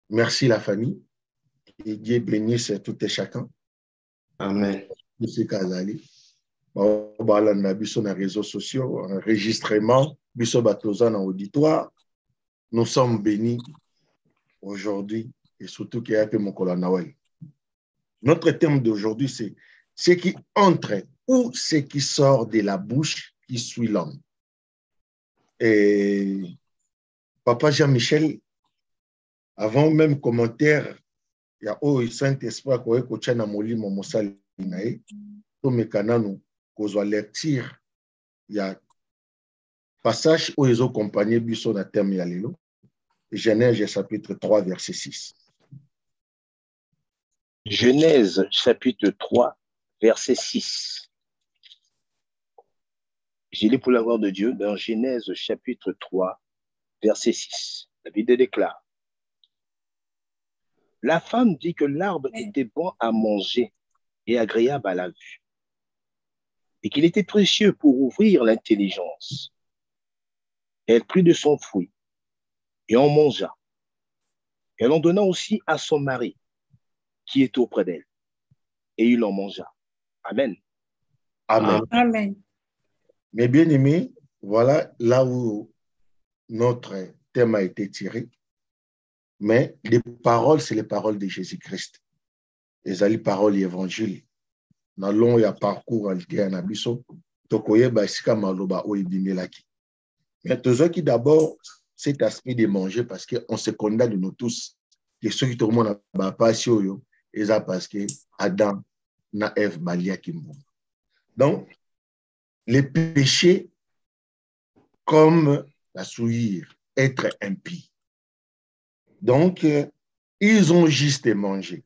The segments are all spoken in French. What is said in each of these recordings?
Merci la famille. Et Dieu bénisse tout et chacun. Amen. Monsieur Kazali. On va dans les réseaux sociaux, enregistrement, dans auditoire. Nous sommes bénis aujourd'hui et surtout qu'il y a un peu mon colonel Noël. Notre thème d'aujourd'hui, c'est ce qui entre ou ce qui sort de la bouche qui suit l'homme. Et Papa Jean-Michel, avant même commentaire, il y a un Saint-Esprit qui est coaché dans mon lit, mon moussal, tout mes canaux, qu'on soit lecture, il y a passage où ils ont accompagné Busso dans le thème Yalelo, Genèse chapitre 3, verset 6. Genèse chapitre 3, verset 6. J'ai lu pour la gloire de Dieu dans Genèse chapitre 3, verset 6. La Bible déclare: La femme dit que l'arbre était bon à manger et agréable à la vue, et qu'il était précieux pour ouvrir l'intelligence. Elle prit de son fruit et en mangea. Elle en donna aussi à son mari, qui était auprès d'elle, et il en mangea. Amen. Amen. Amen. Mes bien-aimés, voilà là où notre thème a été tiré. Mais les paroles, c'est les paroles de Jésus-Christ. Les paroles de l'évangile. Dans long, il y a parcours en abisso. Tokoye basika maloba o ibimelaki. Mais tous ceux qui d'abord, cet aspect de manger parce qu'on se condamne de nous tous. Et ceux qui tout le monde n'a pas si yo, et ça parce que Adam na Ève balia kimbo. Donc, les péchés comme la souillure, être impie. Donc, ils ont juste mangé.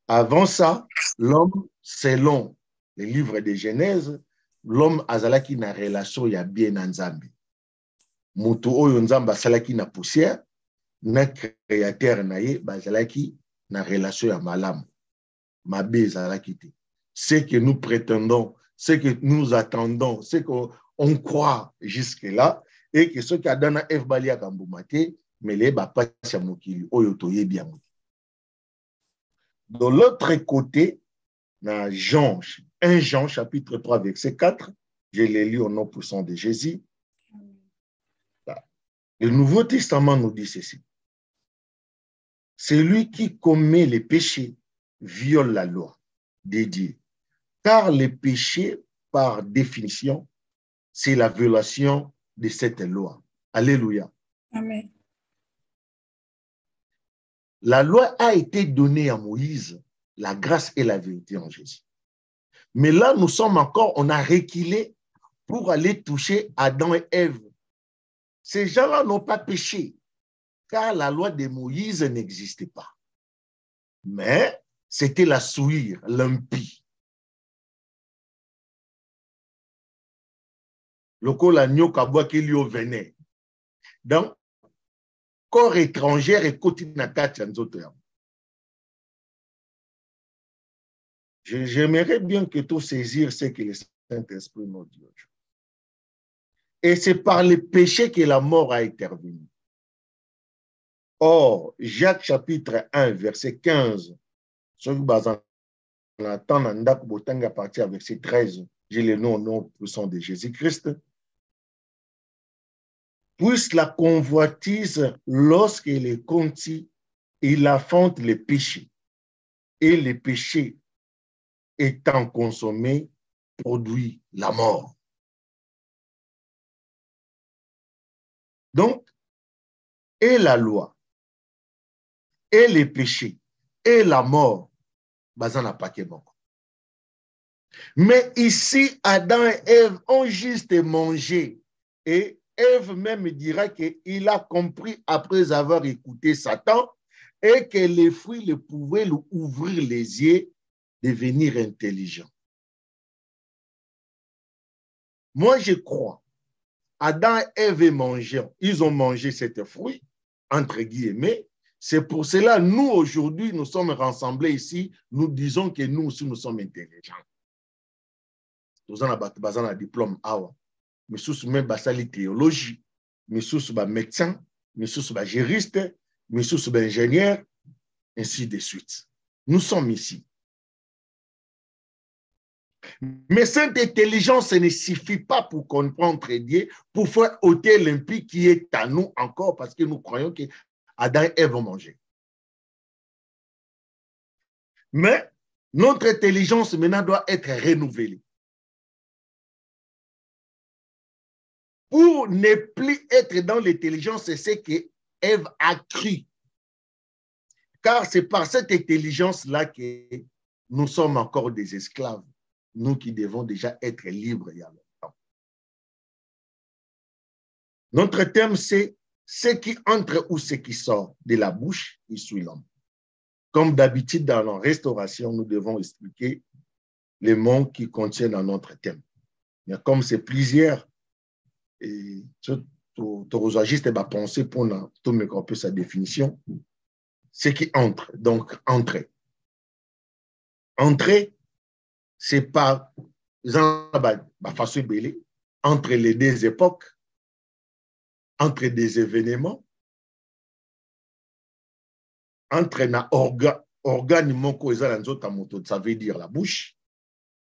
Avant ça, l'homme, selon les livres de Genèse, l'homme azalaki na relation ya bien na Nzambe. Mutu oyo Nzambe asalaki na poussière, na créateur na ye, bazalaki na relation ya malamu. Mabe ezalaki te. Ce que nous prétendons, ce que nous attendons, ce qu'on croit jusque-là, et que ce qui a donné Ève balia kambumate, mais les bapa chamokili oyo toye bien. De l'autre côté, dans Jean, 1 Jean chapitre 3 verset 4, je l'ai lu au nom puissant de Jésus. Le Nouveau Testament nous dit ceci: celui qui commet les péchés viole la loi de Dieu, car le péché, par définition, c'est la violation de cette loi. Alléluia. Amen. La loi a été donnée à Moïse, la grâce et la vérité en Jésus. Mais là, nous sommes encore, on a reculé pour aller toucher Adam et Ève. Ces gens-là n'ont pas péché, car la loi de Moïse n'existait pas. Mais c'était la souillure, l'impie. Le colagno kabwa qui lui venait. Donc, corps étranger et kotinakati nzoto. J'aimerais bien que tout saisir ce que le Saint-Esprit nous dit. Et c'est par le péché que la mort a intervenu. Or, Jacques chapitre 1, verset 15, ce que on attend à partir de verset 13, j'ai le nom puissant de Jésus-Christ. Puisse la convoitise, lorsqu'il est conti, il affronte les péchés. Et les péchés étant consommés, produit la mort. Donc, et la loi, et les péchés, et la mort, bazan a pas que bon. Mais ici, Adam et Ève ont juste mangé. Et Ève même dira qu'il a compris après avoir écouté Satan et que les fruits le pouvaient lui ouvrir les yeux, devenir intelligent. Moi, je crois, Adam et Ève ils ont mangé cet fruit, entre guillemets. C'est pour cela, nous, aujourd'hui, nous sommes rassemblés ici, nous disons que nous aussi, nous sommes intelligents. Nous avons un diplôme, mais sous même basali théologie, mais sous médecin, mais sous juriste, misusu ingénieur, ainsi de suite. Nous sommes ici. Mais cette intelligence ne suffit pas pour comprendre Dieu, pour faire ôter l'impie qui est à nous encore, parce que nous croyons que Adam et Ève vont manger. Mais notre intelligence maintenant doit être renouvelée. Pour ne plus être dans l'intelligence, c'est ce que Ève a cru. Car c'est par cette intelligence-là que nous sommes encore des esclaves. Nous qui devons déjà être libres il y a longtemps. Notre thème, c'est ce qui entre ou ce qui sort de la bouche, il suit l'homme. Comme d'habitude dans la restauration, nous devons expliquer les mots qui contiennent dans notre thème. Mais comme c'est plusieurs, et tout registre va penser pour tout me comprendre sa définition, ce qui entre, donc entrer. Entrer, c'est par façon belé, entre les deux époques, entre des événements, entre na organe moko ezala nzota moto, ça veut dire la bouche,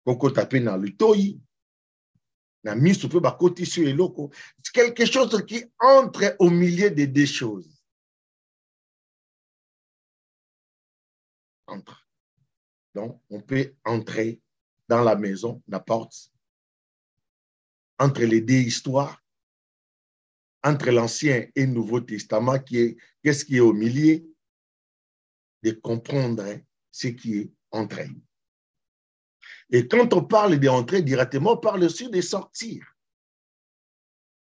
koko tapé na lutoyi, na miso pe bakoti sur eloko, c'est quelque chose qui entre au milieu des deux choses. Entre. Donc, on peut entrer dans la maison, la porte, entre les deux histoires, entre l'Ancien et le Nouveau Testament, qu'est-ce qui est au milieu, de comprendre ce qui est entré. Et quand on parle d'entrer directement, on parle aussi de sortir.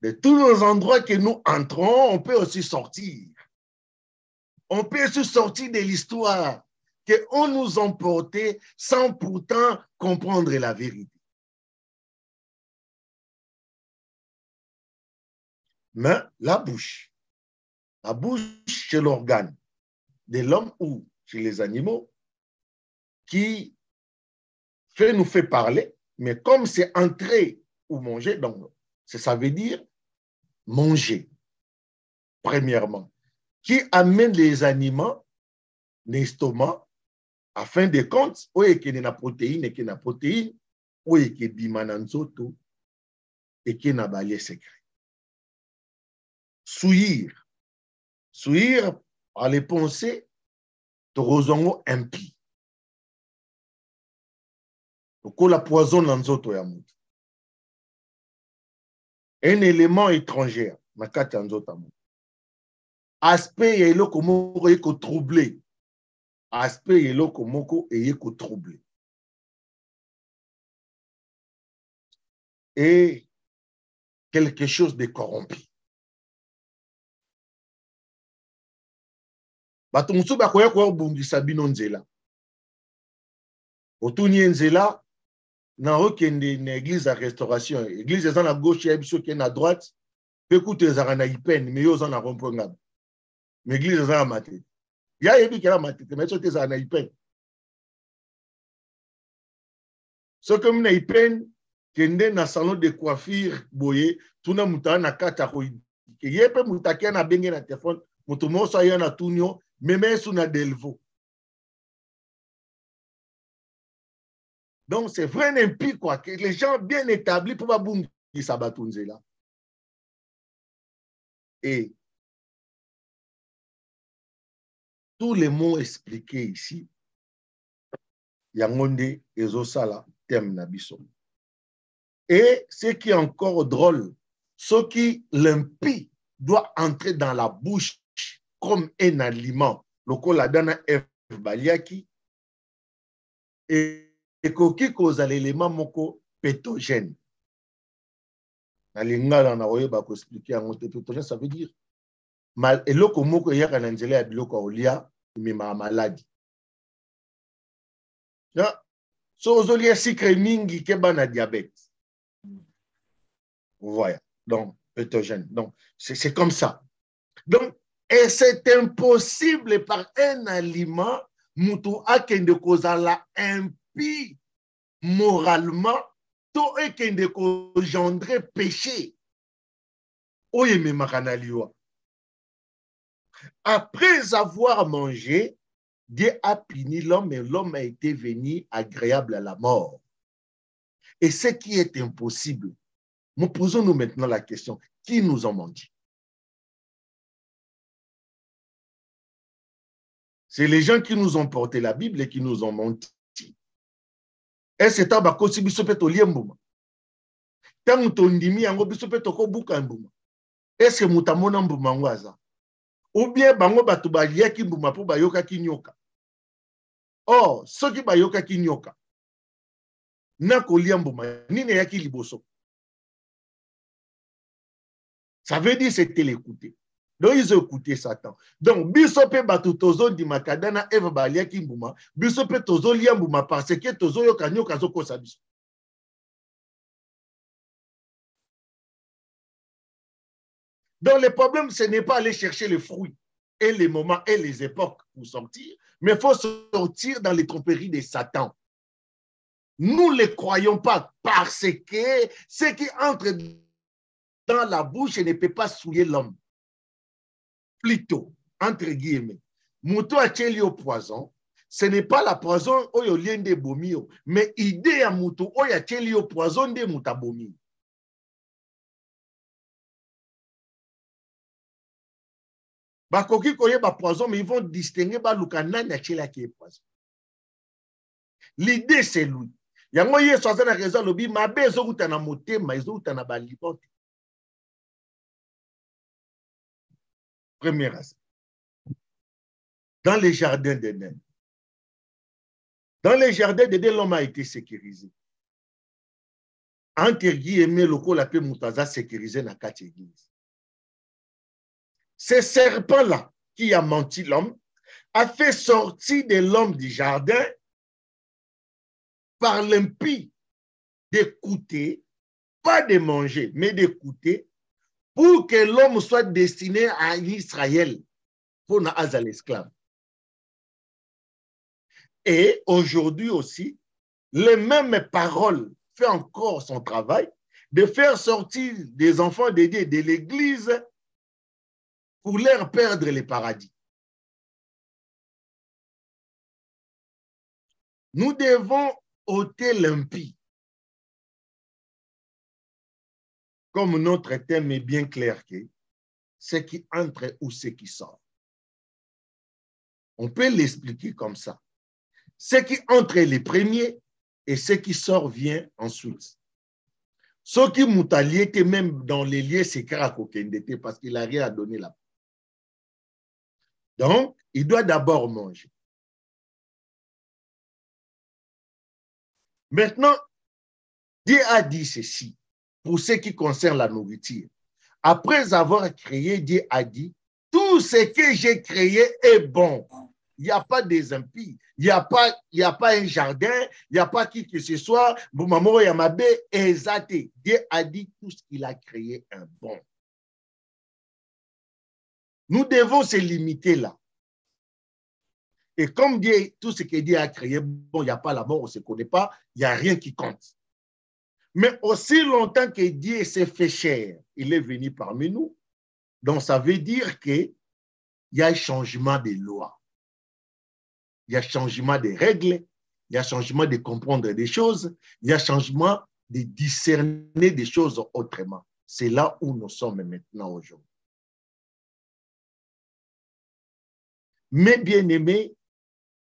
De tous les endroits que nous entrons, on peut aussi sortir. On peut aussi sortir de l'histoire qu'on nous emportait sans pourtant comprendre la vérité. Mais la bouche, c'est l'organe de l'homme ou chez les animaux qui nous fait parler, mais comme c'est entrer ou manger, donc ça veut dire manger, premièrement, qui amène les animaux, l'estomac, à fin de compte, où est qu'il y a la protéine, et qu'il y a la protéine, où est qu'il y a bimananzoto, et qu'il y a balai secret. Souillir, à les penser, torozongo impie. Donc, la poison dans nzoto ya mutu. Un élément étranger, makati nzoto mutu. Aspect yeloko moko yeko troublé. Aspect yeloko moko yeko troublé. Et quelque chose de corrompu. Bato musu bakoya ko bungisa bino nzela. Otuni nzela na okende na église à restauration. Église est à gauche et biso qui est à droite. Écoute les arana ipen mais yo zana rompo ngaba. Mais église est à maté. Ya yebi kela maté mais so tes arana ipen. So comme na ipen kende na salon de coiffure boye tuna mutana na kata ko yepe mutakia na benge na téléphone mutu moso ya na tunyo même sous na delvo. Donc c'est vrai impie quoi que les gens bien établis pour pas boum qui sabatunze là. Et tous les mots expliqués ici, yangonde ezosala thème na biso. Et ce qui est encore drôle, ce qui l'impie doit entrer dans la bouche comme un aliment. Loko la dana F baliaki et koki koza l'élément moko pétogène. Na lingala na oyeba ko expliquer en pétogène, ça veut dire mal eloko moko yaka na nzela ya biloko olia mema maladie. Ya so ozolia sucre mingi keba na diabète. Vous voyez. Donc pétogène. Donc c'est comme ça. Donc et c'est impossible par un aliment mutu akende kozala impie moralement to ekende kozendre péché. Oye me makanaliwa. Après avoir mangé, Dieu a puni l'homme et l'homme a été venu agréable à la mort. Et ce qui est impossible, nous posons-nous maintenant la question, qui nous a menti? C'est les gens qui nous ont porté la Bible et qui nous ont menti. Et c'est un bakosi biso pe tolie mbuma. Tangu tondimi yango biso pe toko buka mbuma. Est-ce que mutamona mbuma ngwaza? Ou bien bango bato baliaki mbuma po bayoka kinyoka. Or, soki bayoka kinyoka, na kolia mbuma, nini yaki liboso? Ça veut dire c'était l'écouter. Donc, ils ont écouté Satan. Donc, bisope batu tozo di makadana eva balia kimbuma, bisope tozo liambuma parce que tozo yo kanyo kazo kosa biso. Donc, le problème, ce n'est pas aller chercher les fruits et les moments et les époques pour sortir, mais il faut sortir dans les tromperies de Satan. Nous ne les croyons pas parce que ce qui entre dans la bouche ne peut pas souiller l'homme. Plutôt, entre guillemets, Mouto a tcheli au poison, ce n'est pas la poison oyo liende bomio, mais idée ya Mouto oya tcheli au poison de mutabomi. Bakoki koye ba poison, mais ils vont distinguer ba lukana na tcheli ki poison. L'idée c'est lui. Yango ye soza na raison lobi mabe ezokuta na motema ezokuta na balipote. Premier aspect. Dans les jardins d'Éden. Dans les jardins d'Éden, l'homme a été sécurisé. Entre guillemets, le col appelé Moutaza sécurisé dans 4 églises. Ce serpent-là qui a menti l'homme a fait sortir de l'homme du jardin par l'impie d'écouter, pas de manger, mais d'écouter, pour que l'homme soit destiné à Israël, pour n'aza l'esclave. Et aujourd'hui aussi, les mêmes paroles font encore son travail de faire sortir des enfants de Dieu de l'église pour leur perdre le paradis. Nous devons ôter l'impie. Comme notre thème est bien clair, que ce qui entre ou ce qui sort. On peut l'expliquer comme ça. Ce qui entre est le premier et ce qui sort vient ensuite. Ce qui moutali était même dans les lieux secrets à Kokendete parce qu'il n'a rien à donner là. Donc, il doit d'abord manger. Maintenant, Dieu a dit ceci pour ce qui concerne la nourriture. Après avoir créé, Dieu a dit, tout ce que j'ai créé est bon. Il n'y a pas des impies, il n'y a pas un jardin, il n'y a pas qui que ce soit. Dieu a dit tout ce qu'il a créé est bon. Nous devons se limiter là. Et comme Dieu, tout ce que Dieu a créé, bon, il n'y a pas la mort, on ne se connaît pas, il n'y a rien qui compte. Mais aussi longtemps que Dieu s'est fait chair, il est venu parmi nous. Donc, ça veut dire qu'il y a un changement de loi. Il y a changement de règles, il y a changement de comprendre des choses, il y a changement de discerner des choses autrement. C'est là où nous sommes maintenant aujourd'hui. Mais bien aimé,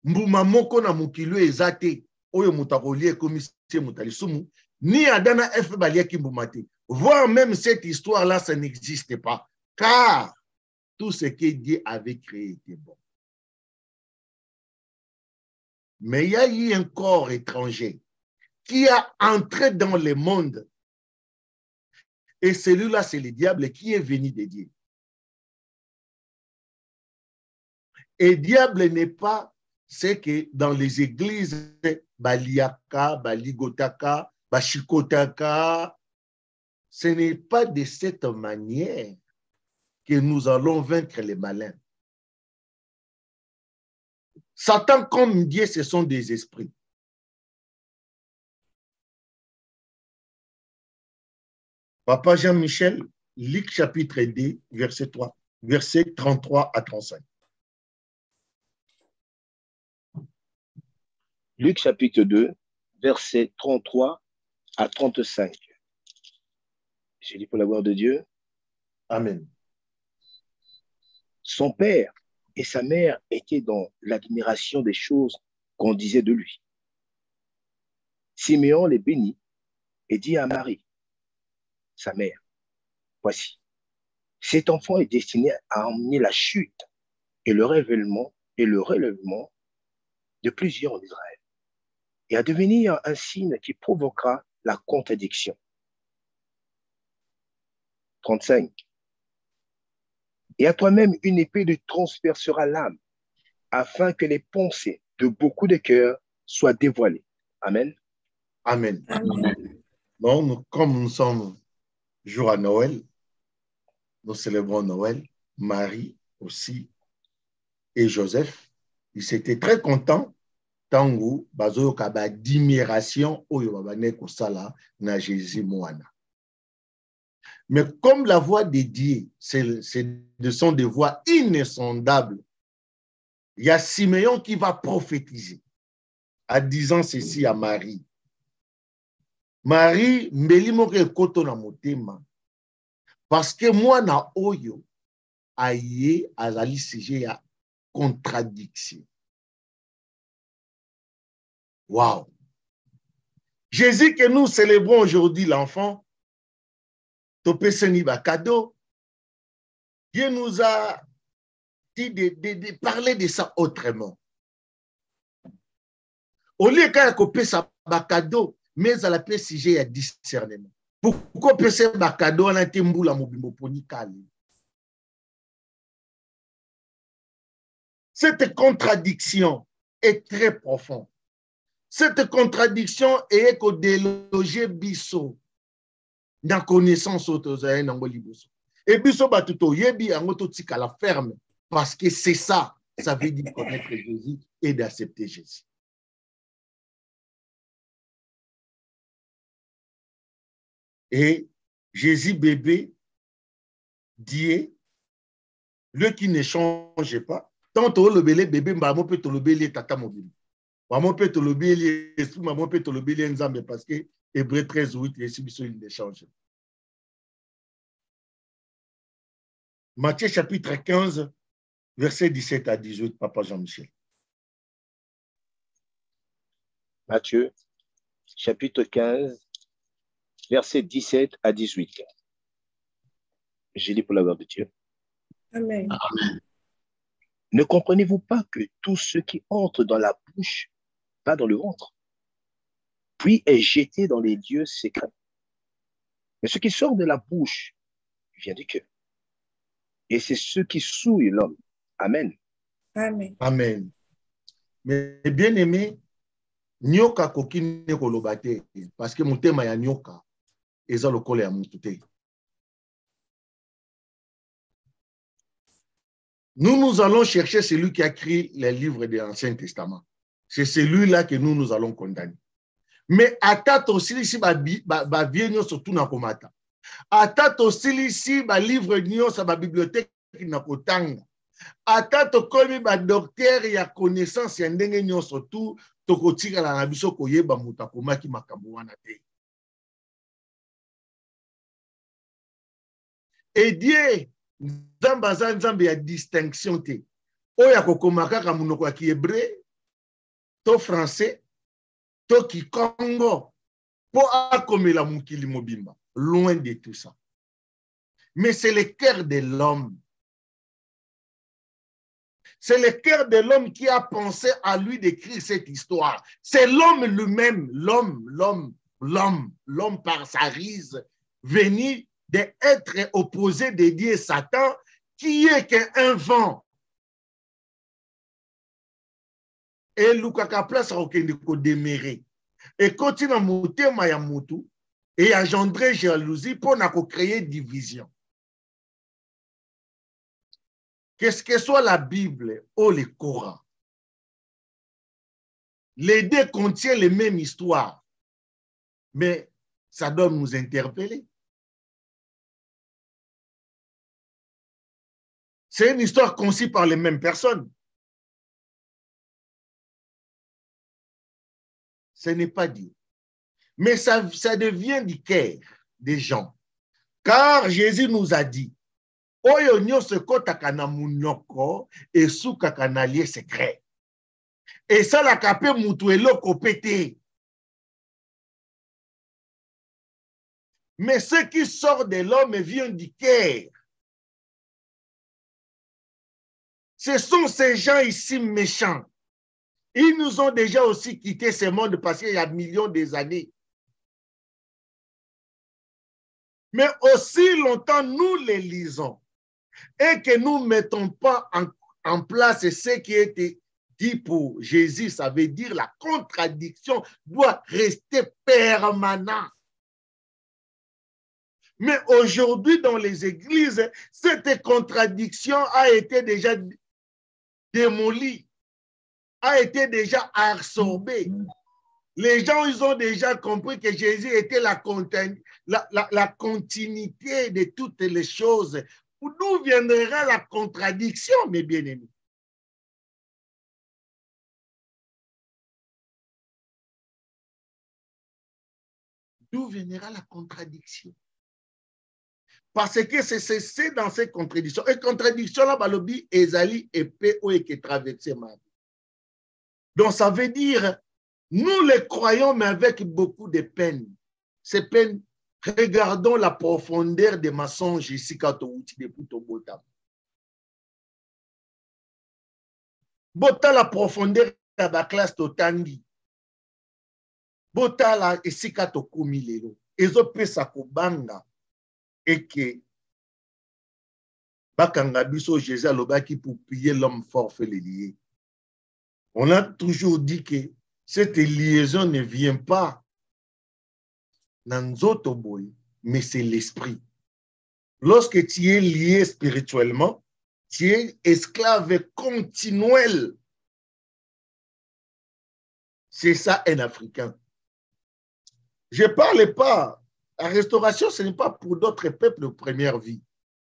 mbuma moko na mukilo ezate oyo mutakolie komisie mutalisumu ni adana F baliaki mbuma te. Voire même cette histoire-là, ça n'existe pas. Car tout ce que Dieu avait créé était bon. Mais il y a eu un corps étranger qui a entré dans le monde. Et celui-là, c'est le diable qui est venu de Dieu. Et le diable n'est pas ce que dans les églises, Baliaka, Baligotaka, Bashikotaka, ce n'est pas de cette manière que nous allons vaincre les malins. Satan comme Dieu, ce sont des esprits. Papa Jean-Michel, Luc chapitre 2, verset 3. versets 33 à 35. Luc chapitre 2, versets 33 à 35. J'ai dit pour la gloire de Dieu. Amen. Son père et sa mère étaient dans l'admiration des choses qu'on disait de lui. Siméon les bénit et dit à Marie, sa mère, voici, cet enfant est destiné à emmener la chute et le relèvement de plusieurs en Israël et à devenir un signe qui provoquera la contradiction. 35. Et à toi-même une épée te transpercera l'âme, afin que les pensées de beaucoup de cœurs soient dévoilées. Amen. Amen. Amen. Donc, comme nous sommes jour à Noël, nous célébrons Noël, Marie aussi et Joseph, ils étaient très contents tango bazoyoka d'admiration oyo babane kosala na Jésus moana. Mais comme la voix de Dieu, ce sont des voix insondables, il y a Siméon qui va prophétiser en disant ceci à Marie. Marie, mbeli moko ekoto na motema, parce que moi na oyo aye azali sujet ya contradiction. Wow! Jésus que nous célébrons aujourd'hui, l'enfant, Topeseni ba cadeau, Dieu nous a dit de parler de ça autrement. Au lieu qu'à couper ça ba cadeau, mais à la paix sujet à discernement. Pourquoi pese ba cadeau na tembula mobimbo poni kali? Cette contradiction est très profonde. Cette contradiction est que déloger biso dans connaissance autozaïe dans liboso. Et biso batuto yebi angoto tika la ferme parce que c'est ça, ça veut dire connaître Jésus et d'accepter Jésus. Et Jésus bébé dit le qui ne change pas. Tant que le bébé maman peut te le bébé tata mobile. Maman peut te le bébé maman peut te le bébé nzambe parce que Hébreu 13:8 et biso il ne change. Matthieu chapitre 15 verset 17 à 18, Papa Jean-Michel. Matthieu chapitre 15 verset 17 à 18. J'ai dit pour la gloire de Dieu. Amen. Amen. Ne comprenez-vous pas que tout ce qui entre dans la bouche va dans le ventre, puis est jeté dans les lieux secrets? Mais ce qui sort de la bouche vient du cœur. Et c'est ce qui souille l'homme. Amen. Amen. Amen. Mais bien aimé, nyoka kokine kolobate parce que motema ya nyoka eza lokolo ya mutu te. Nous allons chercher celui qui a écrit les livres de l'Ancien Testament. C'est celui-là que nous allons condamner. Mais atata aussi ici ba vie surtout na komata. Atata aussi ici ba livre nyonso ba bibliothèque na kotanga. Atata komi ba docteur ya connaissance ya ndenge nyonso tout tokotika na biso koyeba muta komaki makambo wana te. Et Dieu Nzambe nzambe ya distinction te. Oya kokomaka ka munoko ya Hébreu, to français, to Kikongo, po akomela mukili mobimba. Loin de tout ça. Mais c'est le cœur de l'homme. C'est le cœur de l'homme qui a pensé à lui d'écrire cette histoire. C'est l'homme lui-même, l'homme par sa rise, venu d'être opposé de Dieu Satan, qui est qu'un vent. Et Lukaka place a aucun de déméré. Et continue à monter Mayamutu et engendrer jalousie pour créer division. Qu'est-ce que soit la Bible ou le Coran, les deux contiennent les mêmes histoires, mais ça doit nous interpeller. C'est une histoire conçue par les mêmes personnes. Ce n'est pas Dieu. Mais ça devient du cœur des gens. Car Jésus nous a dit, Oyo nyonso kotaka na munoko esukaka na lieu secret. Et ça la kapé mutu eloko pété. Mais ce qui sort de l'homme vient du cœur. Ce sont ces gens ici méchants. Ils nous ont déjà aussi quitté ce monde parce qu'il y a millions d'années. Mais aussi longtemps, nous les lisons et que nous ne mettons pas en place ce qui a été dit pour Jésus, ça veut dire la contradiction doit rester permanente. Mais aujourd'hui, dans les églises, cette contradiction a été déjà démolie, a été déjà absorbée. Les gens, ils ont déjà compris que Jésus était la continuité de toutes les choses. D'où viendra la contradiction, mes bien-aimés? D'où viendra la contradiction? Parce que c'est dans ces contradictions. Et contradiction là, balobi, ezali épée ou qui traverse ma vie. Donc ça veut dire, nous les croyons, mais avec beaucoup de peine. Ces peines, regardons la profondeur des mensonges ici quand on utilise des poutres botam. Bota la profondeur de la classe totangi. Bota la ici quand on kumilelo. Ezo pesa kubanga. Et que bakanga biso Jésus alobaki pour prier l'homme fort fait les lier. On a toujours dit que cette liaison ne vient pas dans notre boy, mais c'est l'esprit. Lorsque tu es lié spirituellement, tu es esclave continuel. C'est ça un Africain. Je ne parle pas. La restauration, ce n'est pas pour d'autres peuples de première vie.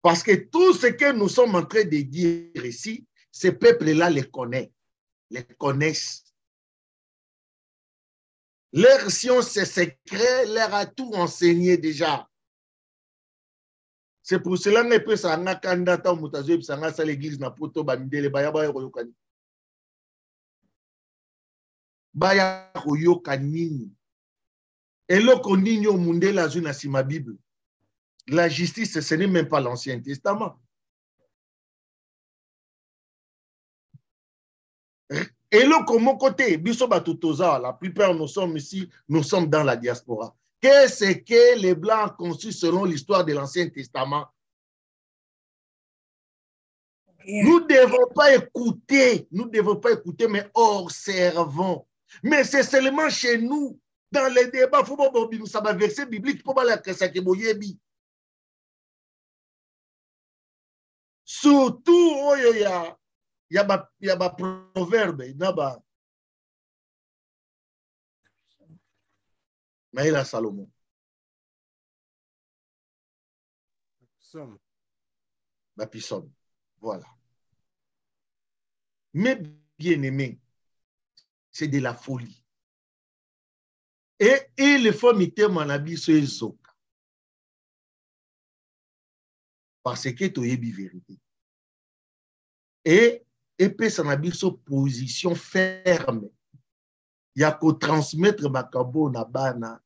Parce que tout ce que nous sommes en train de dire ici, ces peuples-là les connaissent. Leur science secret leur a tout enseigné déjà. C'est pour cela que peut s'anga kandata mutazo s'anga sa l'église na poto bamidele baya baya koyokani. Baya koyokani. Et là qu'on dit au monde la zone sur ma Bible. La justice, ce n'est même pas l'Ancien Testament. Et là, comme côté, la plupart nous sommes ici, nous sommes dans la diaspora. Qu'est-ce que les Blancs ont conçu selon l'histoire de l'Ancien Testament? Nous ne devons pas écouter, mais observons. Mais c'est seulement chez nous. Dans les débats, il faut ça va verset biblique pour que ça qui boyebi. Surtout, il y a proverbe, il y a Maïla Salomon. Bapissom. Voilà. Mais bien aimé, c'est de la folie. Et il faut mettre mon habit sur les autres. Parce que tu es la vérité. Et puis, ça n'a pas une position ferme. Il y a qu'à transmettre ma cabo na bana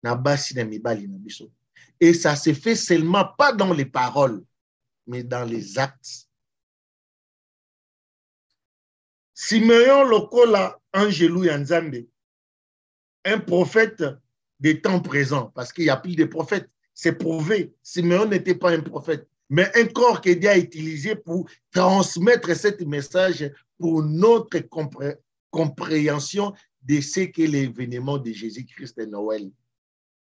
na basi na mibali na biso. Et ça se fait seulement pas dans les paroles, mais dans les actes. Simeon Lokola Angelou Yanzande, un prophète des temps présents, parce qu'il y a plus de prophètes, c'est prouvé. Simeon n'était pas un prophète, mais un corps que Dieu a utilisé pour transmettre ce message pour notre compréhension de ce qu'est l'événement de Jésus-Christ et Noël.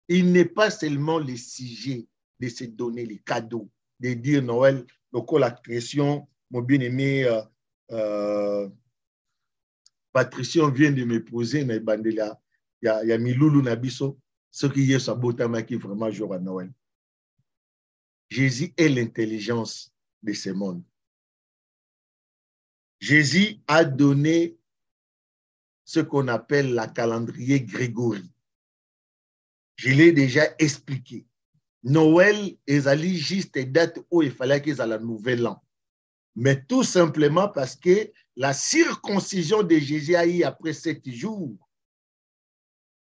Il n'est pas seulement le sujet de se donner les cadeaux, de dire Noël, la question, mon bien-aimé Patricien vient de me poser, il y a Miloulou Nabiso, ce qui est sa beauté qui vraiment jour à Noël. Jésus est l'intelligence de ce monde. Jésus a donné ce qu'on appelle la calendrier Grégory. Je l'ai déjà expliqué. Noël est juste date où il fallait qu'ils aient la nouvelle an. Mais tout simplement parce que la circoncision de Jésus a eu après 7 jours.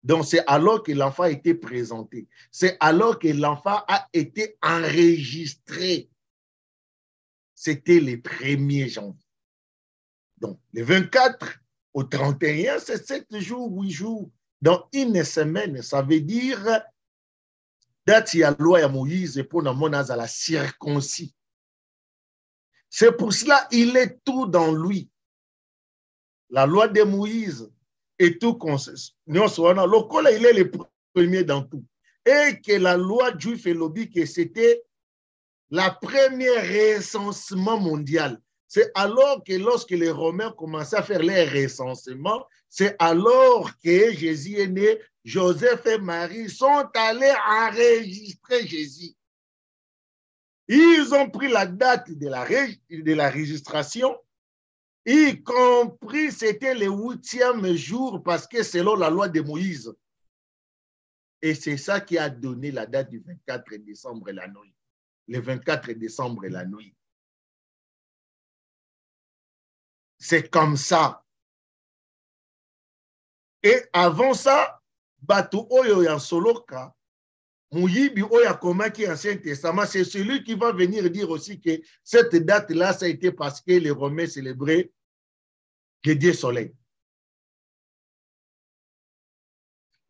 Donc, c'est alors que l'enfant a été présenté. C'est alors que l'enfant a été enregistré. C'était le 1er janvier. Donc, le 24 au 31, c'est 7 jours, 8 jours. Dans une semaine, ça veut dire date ya loi ya Moïse pour na mona à la circoncis. C'est pour cela il est tout dans lui. La loi de Moïse et tout il est le premier dans tout. Et que la loi juive et lobby que c'était la première recensement mondial. C'est alors que lorsque les Romains commençaient à faire les recensements, c'est alors que Jésus est né, Joseph et Marie sont allés enregistrer Jésus. Ils ont pris la date de la registration, y compris c'était le 8e jour parce que selon la loi de Moïse. Et c'est ça qui a donné la date du 24 décembre la nuit. Le 24 décembre la nuit. C'est comme ça. Et avant ça, Batu Oyo Yansoloka, Mouyibi Oya Koma qui est Ancien Testament, c'est celui qui va venir dire aussi que cette date-là, ça a été parce que les Romains célébraient le Dieu Soleil.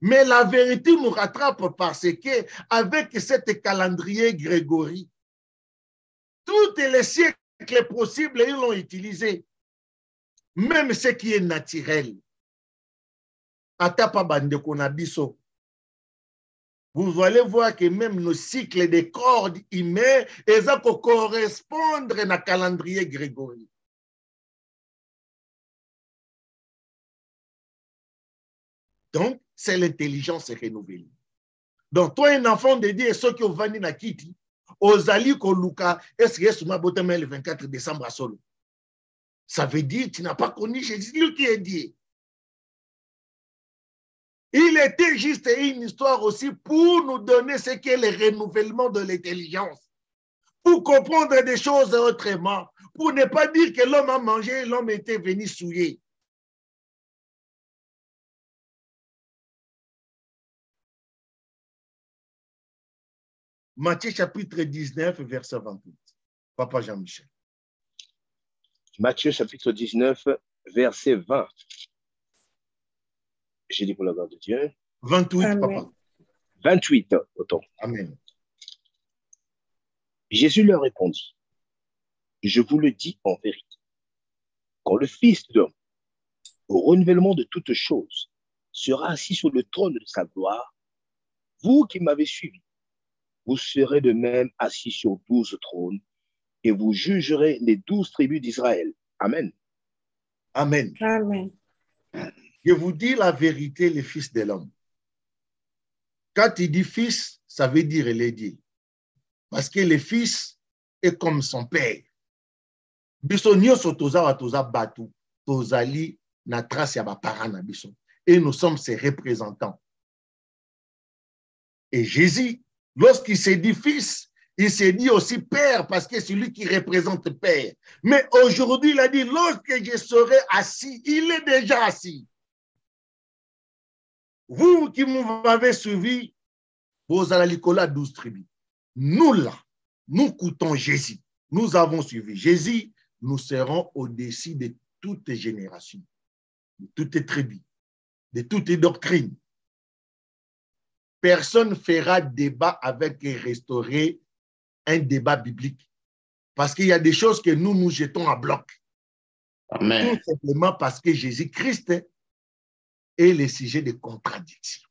Mais la vérité nous rattrape parce que, avec cette calendrier Grégory, tous les siècles possibles, ils l'ont utilisé. Même ce qui est naturel. Vous allez voir que même nos cycles de cordes humaines, ils ont correspondre à un calendrier Grégory. Donc, c'est l'intelligence renouvelée. Donc, toi, un enfant de Dieu, ceux qui ont venu na Kiti, aux alliés Luka, est-ce que c'est le 24 décembre à Solo? Ça veut dire que tu n'as pas connu Jésus, lui qui est Dieu. Il était juste une histoire aussi pour nous donner ce qu'est le renouvellement de l'intelligence, pour comprendre des choses autrement, pour ne pas dire que l'homme a mangé, l'homme était venu souiller. Matthieu chapitre 19, verset 28. Papa Jean-Michel. Matthieu chapitre 19, verset 20. J'ai dit pour la gloire de Dieu. 28, Amen. papa. 28, autant. Amen. Jésus leur répondit, je vous le dis en vérité, quand le Fils de l'homme, au renouvellement de toutes choses, sera assis sur le trône de sa gloire, vous qui m'avez suivi, vous serez de même assis sur 12 trônes et vous jugerez les 12 tribus d'Israël. Amen. Amen. Amen. Je vous dis la vérité, les fils de l'homme. Quand il dit fils, ça veut dire il est Dieu. Parce que le fils est comme son père. Et nous sommes ses représentants. Et Jésus, lorsqu'il s'est dit fils, il s'est dit aussi père parce que c'est lui qui représente père. Mais aujourd'hui, il a dit, lorsque je serai assis, il est déjà assis. Vous qui m'avez suivi, vous allez à 12 tribus. Nous là, nous coûtons Jésus. Nous avons suivi Jésus, nous serons au-dessus de toutes les générations, de toutes les tribus, de toutes les doctrines. Personne ne fera débat avec et restaurer un débat biblique. Parce qu'il y a des choses que nous jetons à bloc. Amen. Tout simplement parce que Jésus-Christ est le sujet de contradiction.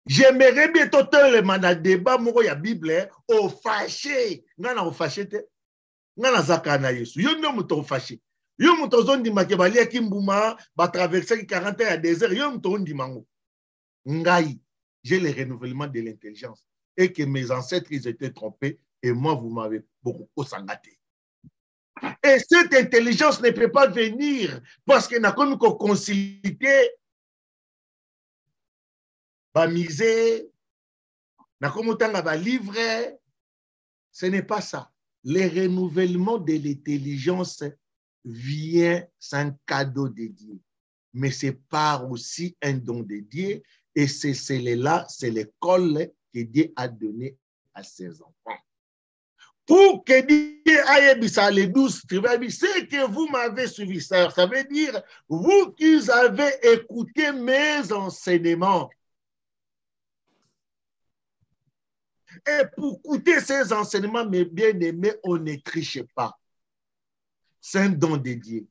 J'aimerais bien totalement le débat, moi, il y a Bible, au fâché. Ngana au fâché te. Ngana zakana Yesu. Yo no muto fâché. Yo muto zondi makebali ya kimbuma, ba traverser 40 ans à désert, yo muto ndi mango. Ngai, j'ai le renouvellement de l'intelligence et que mes ancêtres ils étaient trompés et moi vous m'avez beaucoup sangaté. Et cette intelligence ne peut pas venir parce qu'il n'a comme qu'on concilité, va miser, n'a comme autant va livrer. Ce n'est pas ça. Le renouvellement de l'intelligence vient, c'est un cadeau de Dieu. Mais c'est par aussi un don de Dieu. Et c'est là, c'est l'école que Dieu a donnée à ses enfants. Pour que Dieu aille les 12 tribus, c'est que vous m'avez suivi, ça veut dire, vous qui avez écouté mes enseignements. Et pour écouter ces enseignements, mes bien-aimés, on ne triche pas. C'est un don de Dieu.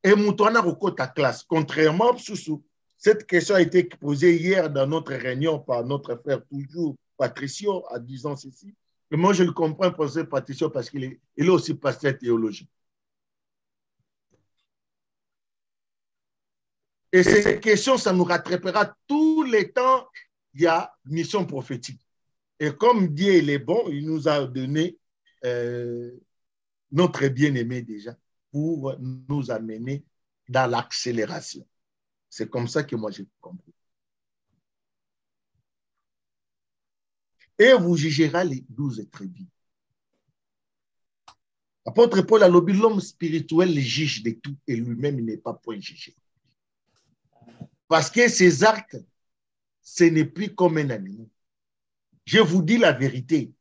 Et Moutouana Roko ta classe, contrairement à Soussou, cette question a été posée hier dans notre réunion par notre frère toujours Patricio, en disant ceci. Et moi, je le comprends, professeur Patricio, parce qu'il est aussi pasteur théologique. Et ces questions, ça nous rattrapera tous les temps. Il y a mission prophétique. Et comme Dieu il est bon, il nous a donné notre bien-aimé déjà pour nous amener dans l'accélération. C'est comme ça que moi j'ai compris. Et vous jugera les 12 tribus. Apôtre Paul a dit, l'homme spirituel juge de tout et lui-même n'est pas point jugé. Parce que ces actes, ce n'est plus comme un animal. Je vous dis la vérité.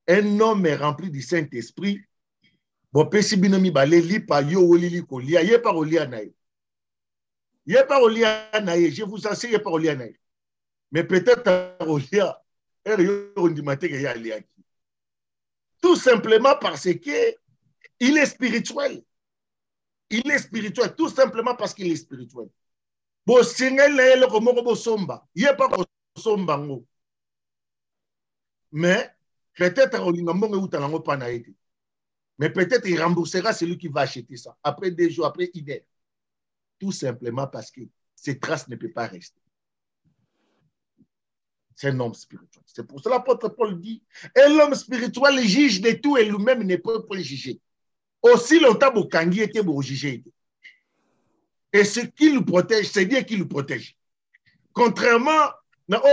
Un homme est rempli du Saint-Esprit. Je vous enseigne par Olianaï. Mais peut-être Olia, tout simplement parce qu'il est spirituel. Il est spirituel, tout simplement parce qu'il est spirituel. Mais peut-être mais peut-être il remboursera celui qui va acheter ça. Après 2 jours, après une heure. Tout simplement parce que ces traces ne peuvent pas rester. C'est un homme spirituel. C'est pour cela que l'apôtre Paul dit, et l'homme spirituel juge de tout et lui-même ne peut pas juger. Aussi longtemps que Kangi était pour juger. Et ce qui le protège, c'est Dieu qui le protège. Contrairement na oui,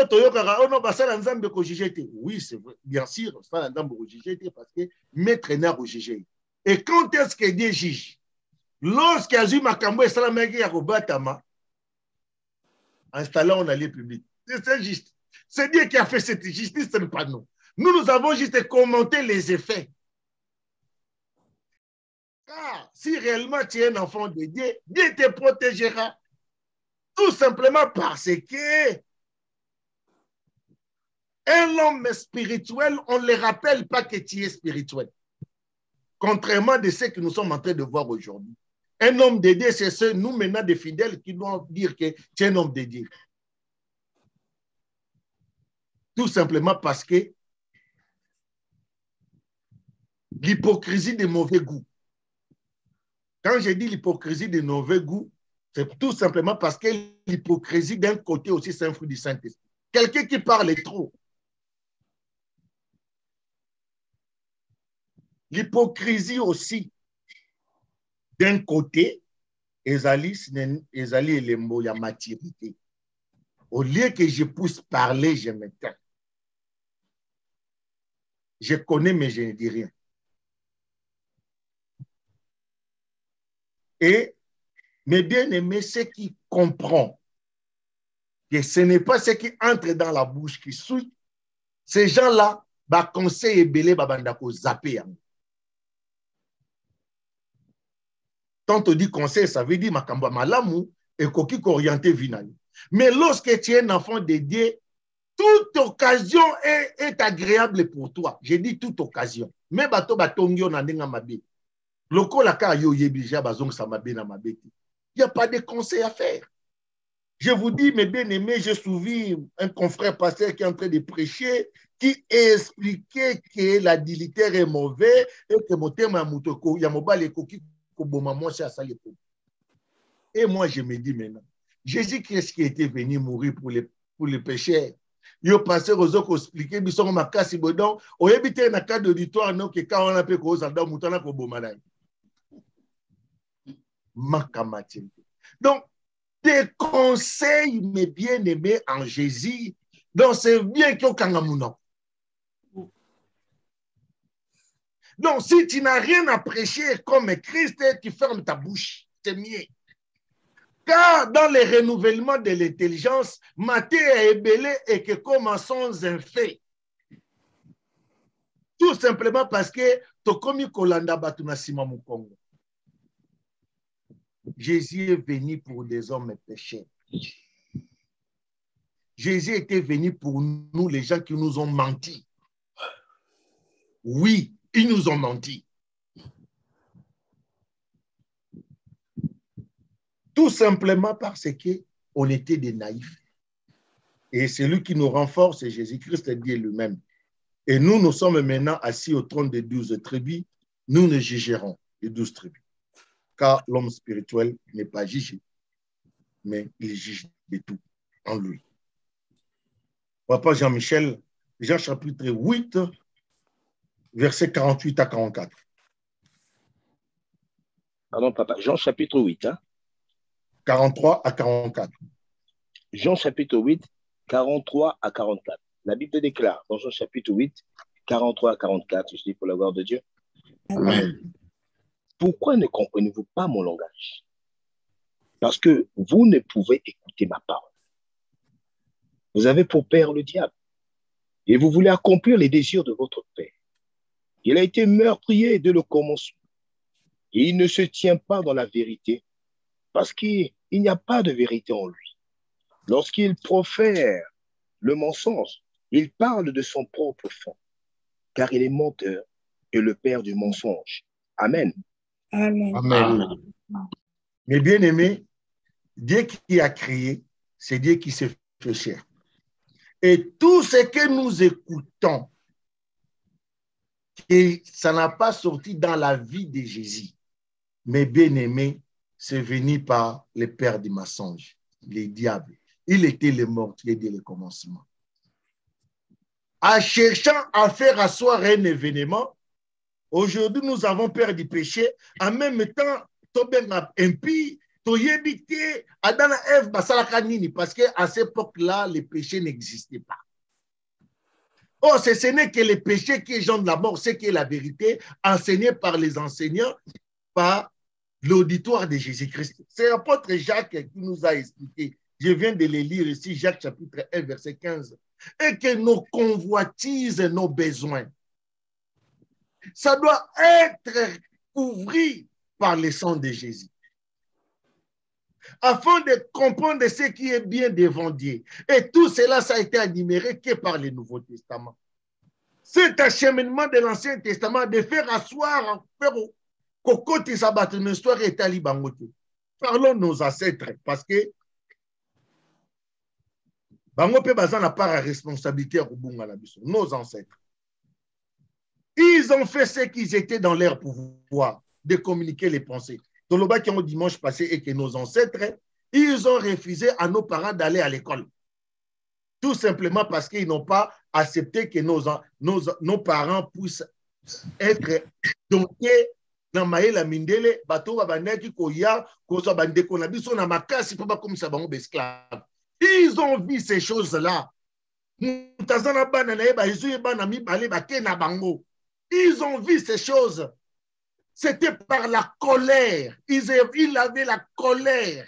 c'est vrai, bien sûr, ça n'a pas juger parce que maître n'a pas jugé. Et quand est-ce que Dieu juge? Lorsqu'il y a eu Makambo et Salamagi à Robatama, installant en allié public. C'est juste. C'est Dieu qui a fait cette justice, ce n'est pas nous. Nous avons juste commenté les effets. Car si réellement tu es un enfant de Dieu, Dieu te protégera. Tout simplement parce que un homme spirituel, on ne le rappelle pas que tu es spirituel. Contrairement de ce que nous sommes en train de voir aujourd'hui. Un homme de Dieu, c'est ceux, nous maintenant des fidèles, qui doivent dire que tu es un homme de Dieu. Tout simplement parce que l'hypocrisie de mauvais goût. Quand je dis l'hypocrisie de mauvais goût, c'est tout simplement parce que l'hypocrisie d'un côté aussi, c'est un fruit du Saint-Esprit. Quelqu'un qui parle trop. L'hypocrisie aussi, d'un côté, ezali les mots, il y a maturité. Au lieu que je puisse parler, je m'éteins. Je connais, mais je ne dis rien. Et mes bien-aimés, ceux qui comprennent que ce n'est pas ce qui entre dans la bouche qui suit, ces gens-là, bah, conseil et belé, bah, bandako zappé. Quand on dit conseil, ça veut dire makamba malamu et koki orienté vinani. Mais lorsque tu es un enfant de Dieu, toute occasion est agréable pour toi. J'ai dit toute occasion. Mais bato batongyo na ndenga mabe. Loko la ka yo yebija bazong sa mabe na mabe. Il n'y a pas de conseil à faire. Je vous dis, mes bien-aimés, j'ai suivi un confrère pasteur qui est en train de prêcher, qui expliquait que la dignitaire est mauvaise et que mon terme est moutoko, il y a mon bal et coquille. Et moi, je me dis maintenant, Jésus-Christ qui était venu mourir pour les pécheurs, yo pasteur ozoko expliquer bisongo makasi bodon oyebite na cadre d'auditoire non que quand on appelle ko zanda mutana ko bomana makamati. Donc des conseils mes bien-aimés en Jésus. Donc c'est bien que kangamuno. Donc si tu n'as rien à prêcher comme Christ, tu fermes ta bouche, c'est mieux. Car dans le renouvellement de l'intelligence, Matthieu est belé et que commençons un fait. Tout simplement parce que Tokomi Kolanda Batuna Sima Mukongo. Jésus est venu pour des hommes pécheurs. Jésus était venu pour nous, les gens qui nous ont menti. Oui, ils nous ont menti. Tout simplement parce qu'on était des naïfs. Et celui qui nous renforce, c'est Jésus-Christ dit lui-même. Et nous, nous sommes maintenant assis au trône des 12 tribus. Nous ne jugerons les 12 tribus. Car l'homme spirituel n'est pas jugé, mais il juge de tout en lui. Papa Jean-Michel, Jean chapitre 8, versets 48 à 44. Pardon, papa. Jean chapitre 8, hein? 43 à 44. Jean chapitre 8, 43 à 44. La Bible déclare dans Jean chapitre 8, 43 à 44, je dis pour la gloire de Dieu. Amen. Pourquoi ne comprenez-vous pas mon langage? Parce que vous ne pouvez écouter ma parole. Vous avez pour père le diable et vous voulez accomplir les désirs de votre père. Il a été meurtrier dès le commencement et il ne se tient pas dans la vérité parce qu'il n'y a pas de vérité en lui. Lorsqu'il profère le mensonge, il parle de son propre fond, car il est menteur et le père du mensonge. Amen. Amen. Amen. Mais bien aimé, Dieu qui a créé, c'est Dieu qui s'est fait chair. Et tout ce que nous écoutons, et ça n'a pas sorti dans la vie de Jésus, mais bien aimé, c'est venu par les pères du mensonge, les diables. Il était le meurtrier dès le commencement. En cherchant à faire asseoir un événement, aujourd'hui nous avons peur du péché, en même temps, impie, Adana Ève basalaka nini, parce qu'à cette époque-là, le péché n'existait pas. Oh, ce n'est que le péché qui est genre de la mort, c'est qui est la vérité, enseignée par les enseignants, par l'auditoire de Jésus-Christ. C'est l'apôtre Jacques qui nous a expliqué. Je viens de le lire ici, Jacques chapitre 1, verset 15. Et que nos convoitises, nos besoins, ça doit être couvert par le sang de Jésus. Afin de comprendre ce qui est bien devant Dieu. Et tout cela, ça a été énuméré que par le Nouveau Testament. Cet acheminement de l'Ancien Testament, de faire asseoir, côté sabat, une histoire est à Libangote. Parlons de nos ancêtres, parce que Bangope Bazan n'a pas la responsabilité à nos ancêtres. Ils ont fait ce qu'ils étaient dans leur pouvoir, de communiquer les pensées. Dans le bas qui ont dimanche passé et que nos ancêtres, ils ont refusé à nos parents d'aller à l'école. Tout simplement parce qu'ils n'ont pas accepté que nos parents puissent être domptés dans Maïla Mindele, bateau babandaki koya, koza bandeko na biso na makasi pour pas comme ça bango esclaves. Ils ont vu ces choses-là. Ils ont vu ces choses. C'était par la colère. Ils avaient la colère.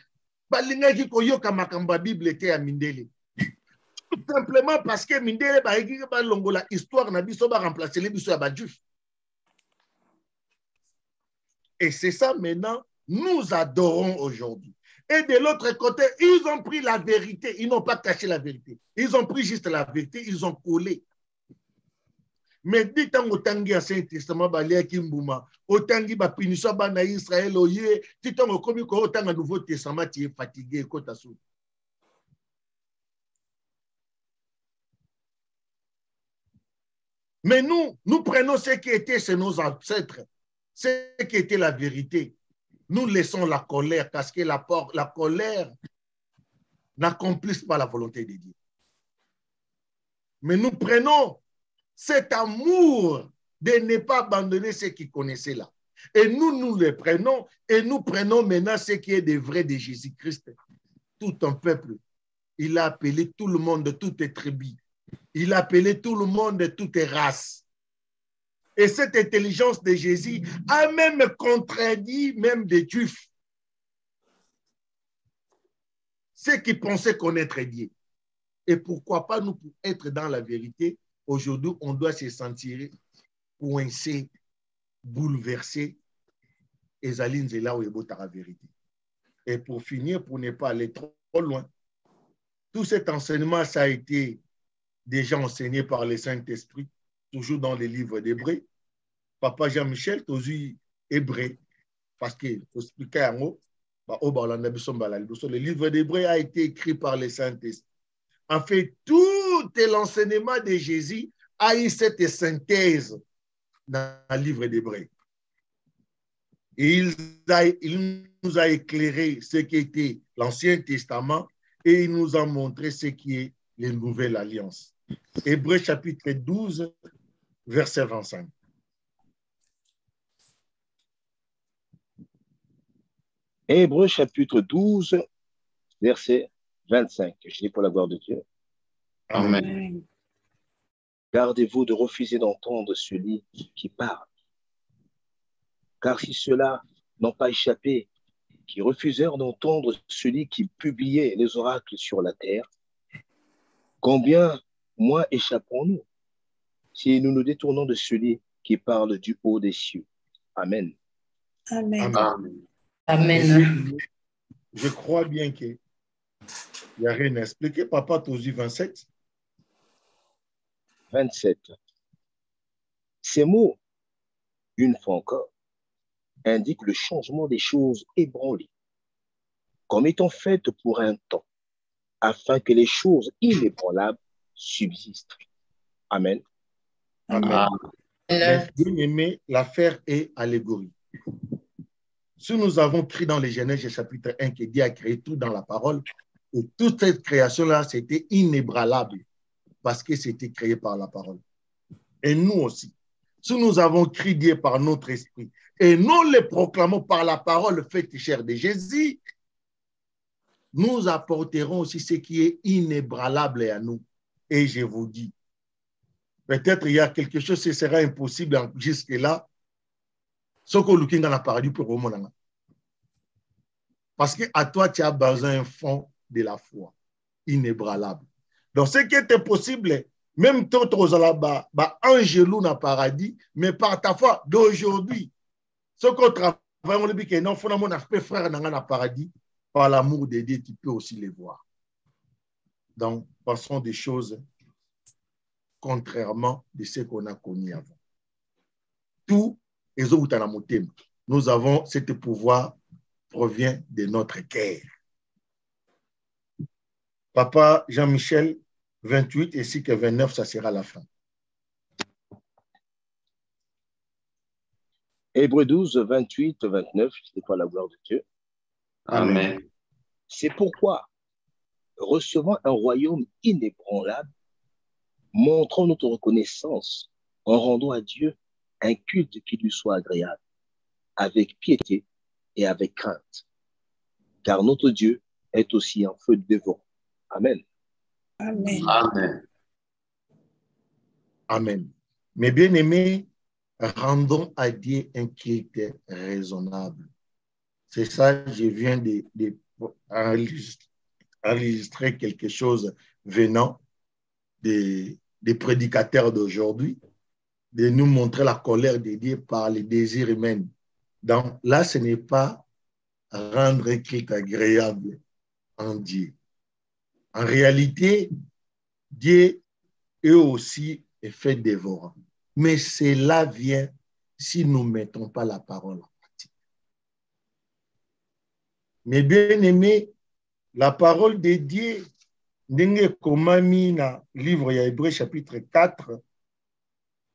Tout simplement parce que Mindele la histoire n'a pas remplacé les biso à Juif. Et c'est ça maintenant, nous adorons aujourd'hui. Et de l'autre côté, ils ont pris la vérité. Ils n'ont pas caché la vérité. Ils ont pris juste la vérité, ils ont collé. Mais dit tant autant qu'il y a Ancien Testament, autant qu'il y a punition dans Israël, dit tant qu'il y a un Nouveau Testament, tu es fatigué. Mais nous prenons ce qui était chez nos ancêtres, ce qui était la vérité. Nous laissons la colère parce que la colère n'accomplisse pas la volonté de Dieu. Mais nous prenons cet amour de ne pas abandonner ceux qui connaissaient là. Et nous les prenons et nous prenons maintenant ce qui est des vrais de Jésus-Christ. Tout un peuple. Il a appelé tout le monde de toutes les tribus. Il a appelé tout le monde de toutes les races. Et cette intelligence de Jésus a même contredit même des Juifs. Ceux qui pensaient connaître Dieu. Et pourquoi pas nous pour être dans la vérité, aujourd'hui on doit se sentir coincé, bouleversé. Et Zaline, c'est là où il y a la vérité. Et pour finir, pour ne pas aller trop loin, tout cet enseignement, ça a été déjà enseigné par le Saint-Esprit, toujours dans les livres d'Hébreux. Papa Jean-Michel, toujours hébreu, parce qu'il faut expliquer un mot. Le livre d'Hébreux a été écrit par le Saint-Esprit. En fait, tout l'enseignement de Jésus a eu cette synthèse dans le livre d'Hébreux. Et il nous a éclairé ce qui était l'Ancien Testament et il nous a montré ce qui est la Nouvelle Alliance. Hébreux chapitre 12, verset 25. Hébreux chapitre 12, verset 25. Je dis pour la gloire de Dieu. Amen. Gardez-vous de refuser d'entendre celui qui parle. Car si ceux-là n'ont pas échappé, qui refusèrent d'entendre celui qui publiait les oracles sur la terre, combien moins échapperons-nous si nous nous détournons de celui qui parle du haut des cieux? Amen. Amen. Amen. Amen. Je crois bien qu'il n'y a rien à expliquer. Papa, Tosi 27. 27. Ces mots, une fois encore, indiquent le changement des choses ébranlées, comme étant faites pour un temps, afin que les choses inébranlables subsistent. Amen. Amen. Mais bien aimé, l'affaire est allégorie. Si nous avons écrit dans les Genèse chapitre 1 que Dieu a créé tout dans la parole, et toute cette création-là, c'était inébranlable parce que c'était créé par la parole. Et nous aussi, si nous avons crié Dieu par notre esprit et nous le proclamons par la parole faite chair de Jésus, nous apporterons aussi ce qui est inébranlable à nous. Et je vous dis, peut-être il y a quelque chose qui sera impossible jusque-là, ce que nous avons dans le paradis pour le monde. Parce qu'à toi, tu as besoin d'un fond de la foi inébranlable. Donc, ce qui était possible, même toi, tu as un gelou dans le paradis, mais par ta foi d'aujourd'hui, ce qu'on travaille, on dit que non, on a fait frère dans le paradis, par l'amour de Dieu, tu peux aussi les voir. Donc, passons des choses contrairement de ce qu'on a connu avant. Tout les autres nous avons ce pouvoir provient de notre cœur. Papa Jean-Michel, 28 ainsi que 29, ça sera la fin. Hébreux 12, 28, 29, c'est pour la gloire de Dieu. Amen. C'est pourquoi, recevant un royaume inébranlable, montrons notre reconnaissance en rendant à Dieu un culte qui lui soit agréable, avec piété et avec crainte. Car notre Dieu est aussi un feu dévorant. Amen. Amen. Amen. Amen. Mes bien-aimés, rendons à Dieu un culte raisonnable. C'est ça, je viens d'enregistrer quelque chose venant des prédicateurs d'aujourd'hui, de nous montrer la colère de Dieu par les désirs humains. Donc là, ce n'est pas rendre un culte agréable en Dieu. En réalité, Dieu est aussi un fait dévorant. Mais cela vient si nous ne mettons pas la parole en pratique. Mais bien aimé, la parole de Dieu, ndenge komami na livre ya Hébreux chapitre 4,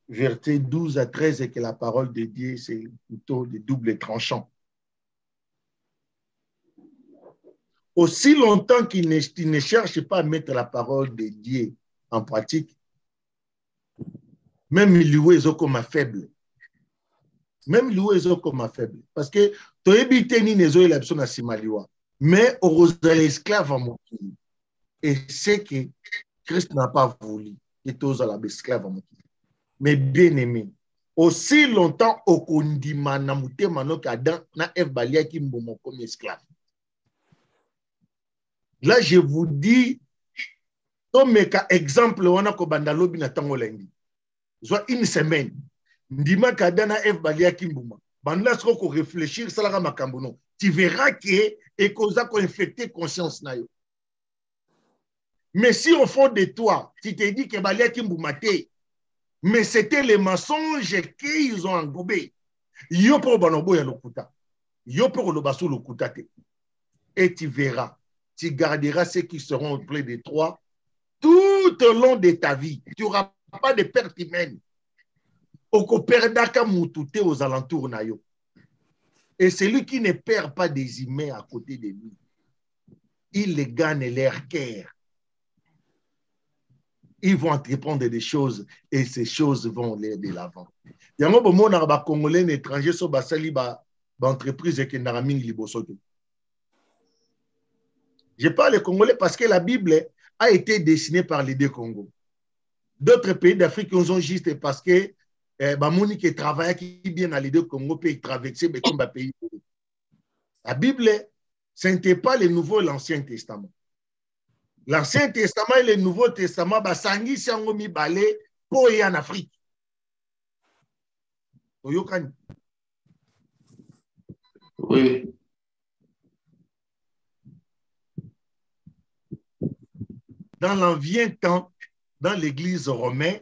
versets 12 à 13, et que la parole de Dieu, c'est plutôt de double tranchant. Aussi longtemps qu'il ne cherche pas à mettre la parole de Dieu en pratique, Même lui, ils ont comme faible. Même lui, ils ont comme faible. Parce que tu as évité ni les autres élections à Simaliwa. Mais aux esclaves à Mokili. Et c'est que Christ n'a pas voulu que tous les esclaves à Mokili. Mais bien aimé, aussi longtemps au Kondima na mutema no Adam na Eve Balia qui mbomo comme esclave. Là, je vous dis, comme exemple, on a kobandalobi na tango lengi. Soit une semaine. Ndima kadana Eve Balia qui mbomo. Bandla soko ko réfléchir salaka makambono. Tu verras que et causa ko infecter conscience na yo. Mais si au fond de toi, tu te dis que Balia qui mbomo te, mais c'était les mensonges qu'ils ont engobés. Yo pour banobo ya lokuta. Yo pour le basso lokuta te. Et tu verras, tu garderas ceux qui seront auprès de toi tout au long de ta vie. Tu n'auras pas de perte humaine. Oko perdaka mutute aux alentours na yo. Et celui qui ne perd pas des humains à côté de lui, il les gagne leur cœur. Ils vont entreprendre des choses et ces choses vont aller de l'avant. Il y a un moment où les Congolais et étrangers sont basali d'entreprise et qui n'ont mis liboso. Je parle Congolais parce que la Bible a été dessinée par les deux Congos. D'autres pays d'Afrique ont juste parce que Bamoni qui travaille qui bien dans les deux Congos peut traverser comme un pays. La Bible, ce n'était pas le Nouveau et l'Ancien Testament. L'Ancien Testament et le Nouveau Testament, basangi siango mi balé pour y en Afrique. Oui. Dans l'ancien temps, dans l'Église romaine,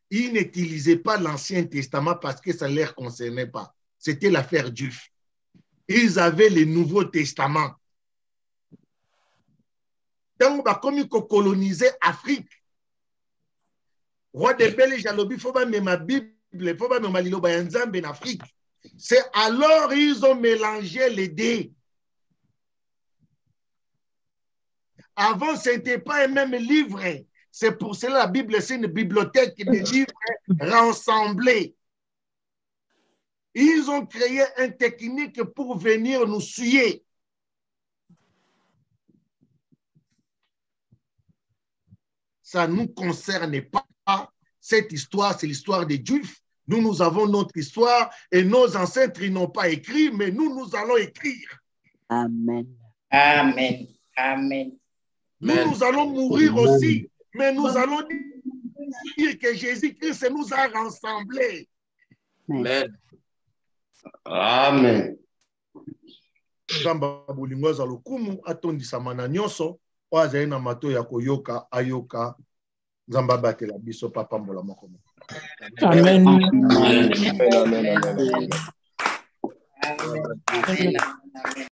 ils n'utilisaient pas l'Ancien Testament parce que ça ne les concernait pas. C'était l'affaire juive. Ils avaient le Nouveau Testament. Donc, comme ils colonisaient l'Afrique, roi de Belge, il faut pas même ma Bible, il faut pas même ma liloba en Afrique. C'est alors ils ont mélangé les deux. Avant, ce n'était pas un même livre. C'est pour cela la Bible, c'est une bibliothèque de livres rassemblés. Ils ont créé une technique pour venir nous suyer. Ça ne nous concerne pas. Cette histoire, c'est l'histoire des Juifs. Nous avons notre histoire et nos ancêtres n'ont pas écrit, mais nous allons écrire. Amen. Amen. Amen. Nous allons mourir aussi, mais nous allons dire que Jésus-Christ nous a rassemblés. Amen. Amen. Zamba bolingo za lokumu atondisa mana nyonso oazali na mato ya koyoka ayoka Zamba batela biso papa mbola moko. Amen. Amen. Amen. Amen. Amen. Amen.